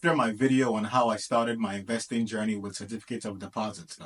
After my video on how I started my investing journey with certificates of deposits,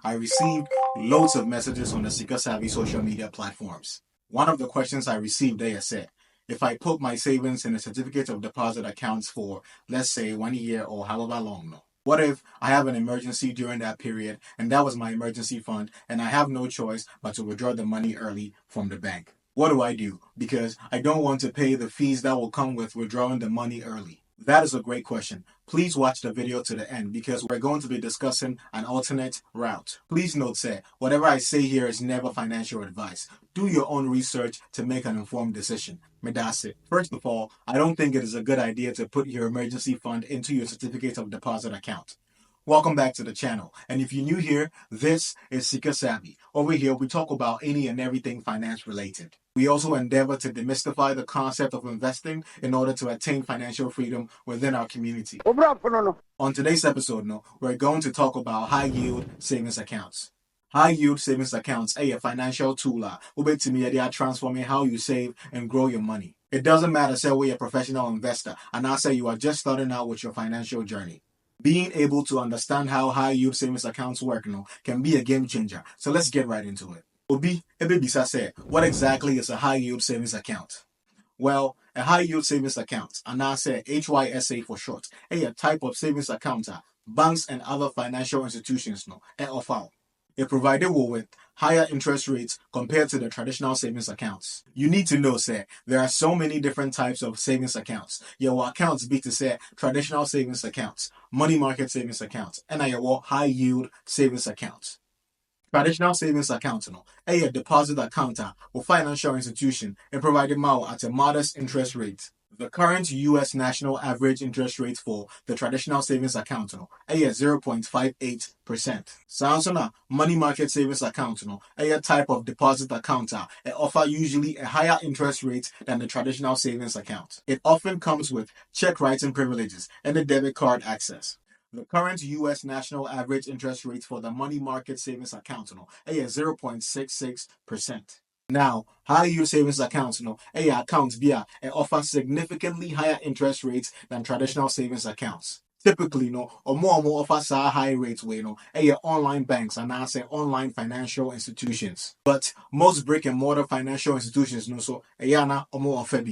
I received loads of messages on the Seeker Savvy social media platforms. One of the questions I received there said, if I put my savings in a certificate of deposit accounts for, let's say, 1 year or however long, what if I have an emergency during that period and that was my emergency fund and I have no choice but to withdraw the money early from the bank? What do I do? Because I don't want to pay the fees that will come with withdrawing the money early. That is a great question. Please watch the video to the end because we're going to be discussing an alternate route. Please note that whatever I say here is never financial advice. Do your own research to make an informed decision. Medase. First of all, I don't think it is a good idea to put your emergency fund into your certificate of deposit account. Welcome back to the channel. And if you're new here, this is Seeker Savvy. Over here, we talk about any and everything finance related. We also endeavor to demystify the concept of investing in order to attain financial freedom within our community. On today's episode, we're going to talk about high yield savings accounts. High yield savings accounts are a financial tool to transforming how you save and grow your money. It doesn't matter say we're a professional investor and I say you are just starting out with your financial journey. Being able to understand how high yield savings accounts work can be a game changer. So let's get right into it. Obi, Ebebisa said, what exactly is a high yield savings account? Well, a high yield savings account, and I say HYSA for short, a type of savings account banks and other financial institutions offer. It provided with higher interest rates compared to the traditional savings accounts. You need to know, there are so many different types of savings accounts. Your accounts be to traditional savings accounts, money market savings accounts, and your high yield savings accounts. Traditional savings account, a deposit account or financial institution, and provided at a modest interest rate. The current U.S. national average interest rate for the traditional savings account is 0.58%. Sounds money market savings account a type of deposit account it offer usually a higher interest rate than the traditional savings account. It often comes with check writing privileges and a debit card access. The current U.S. national average interest rate for the money market savings account is 0.66%. Now, high yield savings accounts, accounts offer significantly higher interest rates than traditional savings accounts. Typically, or more offer high rates online banks and online financial institutions. But most brick and mortar financial institutions more offer.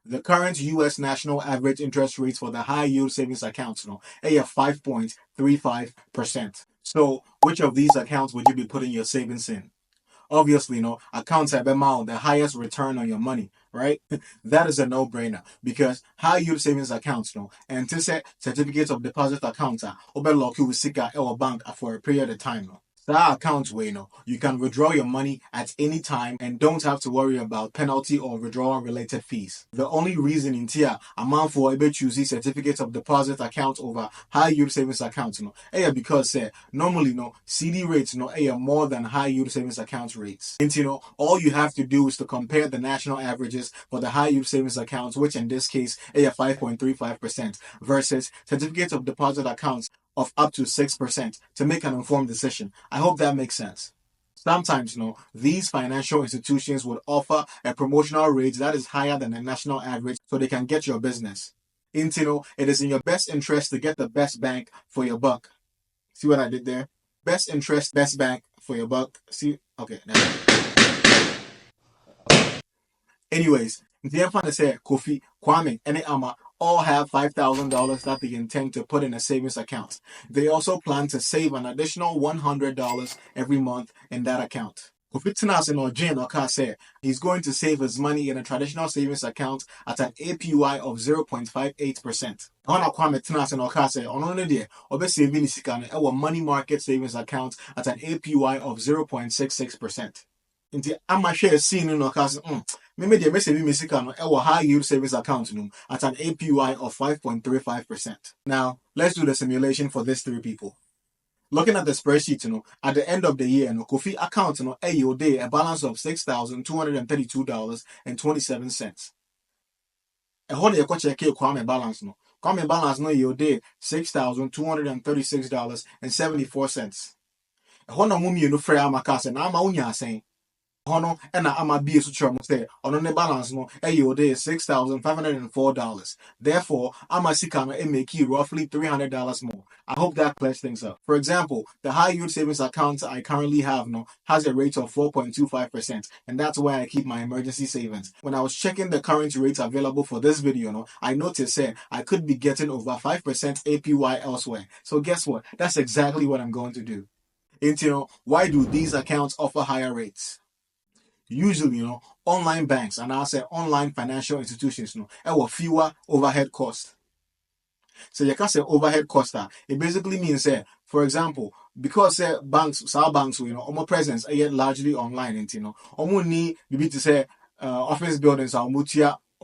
The current U.S. national average interest rates for the high yield savings accounts are 5.35%. So, which of these accounts would you be putting your savings in? Obviously, accounts have the highest return on your money, right? That is a no-brainer because high yield savings accounts, and to set certificates of deposit accounts, lock you with Sika or bank for a period of time. That account way, you can withdraw your money at any time and don't have to worry about penalty or withdrawal related fees. The only reason in tier amount for able choosing certificates of deposit account over high yield savings accounts, because normally CD rates more than high yield savings account rates. And all you have to do is to compare the national averages for the high yield savings accounts, which in this case 5.35% versus certificates of deposit accounts of up to 6% to make an informed decision. I hope that makes sense. Sometimes, these financial institutions would offer a promotional rate that is higher than the national average so they can get your business. It is in your best interest to get the best bank for your buck. See what I did there? Best interest, best bank for your buck. See? Okay. Anyways, Kofi, Kwame, and Ama all have $5,000 that they intend to put in a savings account. They also plan to save an additional $100 every month in that account. Kofi Tinas or Jane or said he's going to save his money in a traditional savings account at an APY of 0.58%. On Kwame Tinas and Oka said on only day or saving our money market savings account at an APY of 0.66%. Inti ama share scene no case maybe the message no high yield savings account at an APY of 5.35%. Now, let's do the simulation for these three people. Looking at the spreadsheet, at the end of the year, Kofi account a balance of $6,232.27. A whole year check Kwame balance Kwame balance $6,236.74. A whole mummy free amakase na ama unya saying Hono and ama be so chum say on the balance no your day $6,504. Therefore, ama sika no make you roughly $300 more. I hope that clears things up. For example, the high yield savings account I currently have no has a rate of 4.25%, and that's where I keep my emergency savings. When I was checking the current rates available for this video, no, I noticed I could be getting over 5% APY elsewhere. So guess what? That's exactly what I'm going to do. And why do these accounts offer higher rates? Usually, online banks and I say online financial institutions, have fewer overhead costs. So you can say overhead cost. It basically means, for example, because banks, some banks, our presence are largely online, and need to say office buildings are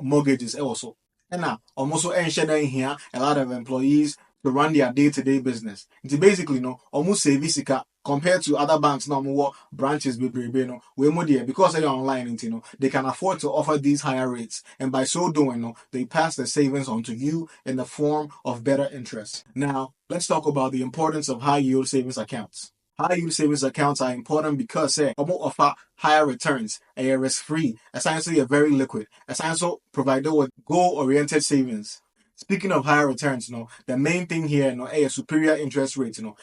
mortgages also. And now, almost here a lot of employees to run their day-to-day business. It's basically almost save sika compared to other banks now more branches way more there because they're online they can afford to offer these higher rates, and by so doing they pass the savings on to you in the form of better interest. Now let's talk about the importance of high yield savings accounts. High yield savings accounts are important because they offer higher returns, a risk-free, essentially a very liquid, essentially provided with goal-oriented savings. Speaking of higher returns, the main thing here, a superior interest rate, and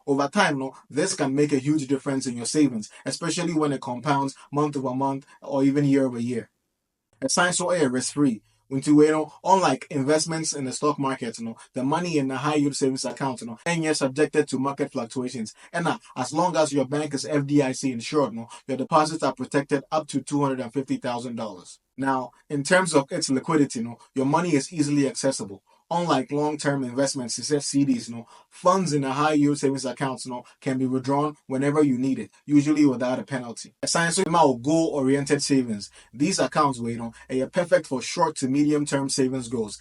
over time, this can make a huge difference in your savings, especially when it compounds month over month or even year over year. Essential risk-free. Unlike investments in the stock market, the money in the high yield savings account, and you're subjected to market fluctuations. And as long as your bank is FDIC insured, your deposits are protected up to $250,000. Now, in terms of its liquidity, your money is easily accessible. Unlike long-term investments, such as CDs, funds in a high-yield savings accounts, can be withdrawn whenever you need it, usually without a penalty. Essentially, goal-oriented savings. These accounts, are perfect for short to medium-term savings goals.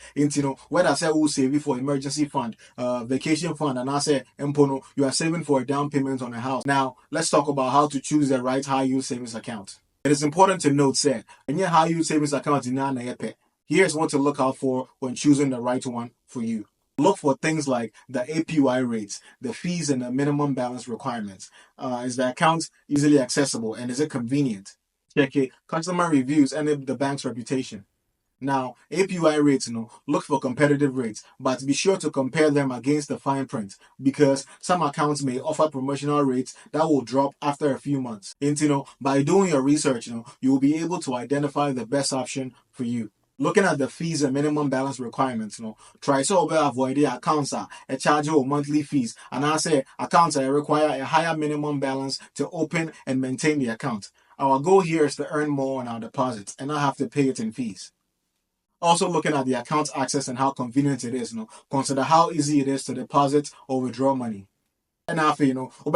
Whether I say we save for emergency fund, vacation fund, and I say, you are saving for a down payment on a house. Now, let's talk about how to choose the right high-yield savings account. It is important to note, when your high-yield savings account is here's what to look out for when choosing the right one for you. Look for things like the APY rates, the fees, and the minimum balance requirements. Is the account easily accessible and is it convenient? Check it, customer reviews, and the bank's reputation. Now, APY rates, look for competitive rates, but be sure to compare them against the fine print because some accounts may offer promotional rates that will drop after a few months. And, by doing your research, you will be able to identify the best option for you. Looking at the fees and minimum balance requirements, try to avoid the accounts a charge you monthly fees, and I say accounts that require a higher minimum balance to open and maintain the account. Our goal here is to earn more on our deposits and not have to pay it in fees. Also looking at the account access and how convenient it is, consider how easy it is to deposit or withdraw money. And after,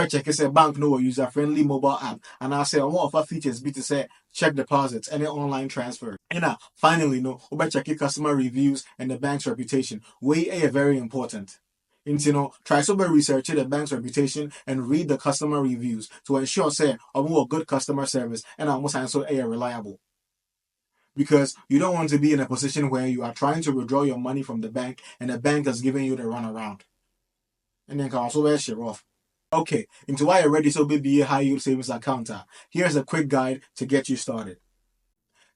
check a bank user-friendly mobile app, and I say one of our features be to say check deposits, any online transfer. And finally, check customer reviews and the bank's reputation. Are very important. And try to research the bank's reputation and read the customer reviews to ensure a good customer service and almost also reliable. Because you don't want to be in a position where you are trying to withdraw your money from the bank and the bank is giving you the runaround. And then can also wear shit off. Okay, into why you're ready so be a high yield savings account. Here's a quick guide to get you started.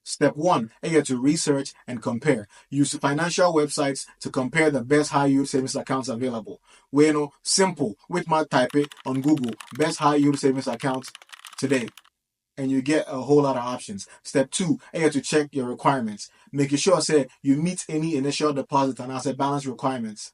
Step 1, to research and compare. Use financial websites to compare the best high yield savings accounts available. Simple. With my type it on Google, best high yield savings accounts today. And you get a whole lot of options. Step 2, to check your requirements. Making sure you meet any initial deposit and asset balance requirements.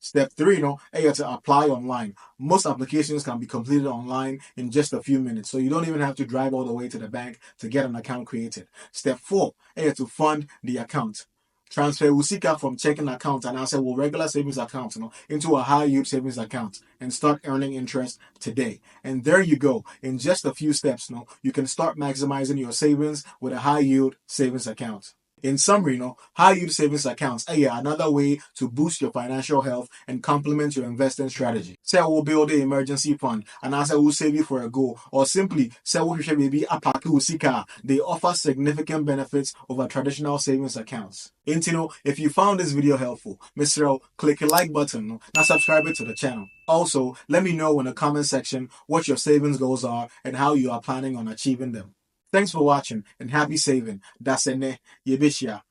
Step 3, to apply online. Most applications can be completed online in just a few minutes, so you don't even have to drive all the way to the bank to get an account created. Step 4, to fund the account. Transfer Usika from checking account and regular savings account into a high yield savings account and start earning interest today. And there you go. In just a few steps, you can start maximizing your savings with a high yield savings account. In summary, high yield savings accounts are another way to boost your financial health and complement your investing strategy. Say we'll build an emergency fund and as I will save you for a goal, or simply say we should maybe a pack usika. They offer significant benefits over traditional savings accounts. And if you found this video helpful, Mr. Click the like button and subscribe to the channel. Also, let me know in the comment section what your savings goals are and how you are planning on achieving them. Thanks for watching and happy saving. That's Yebishia.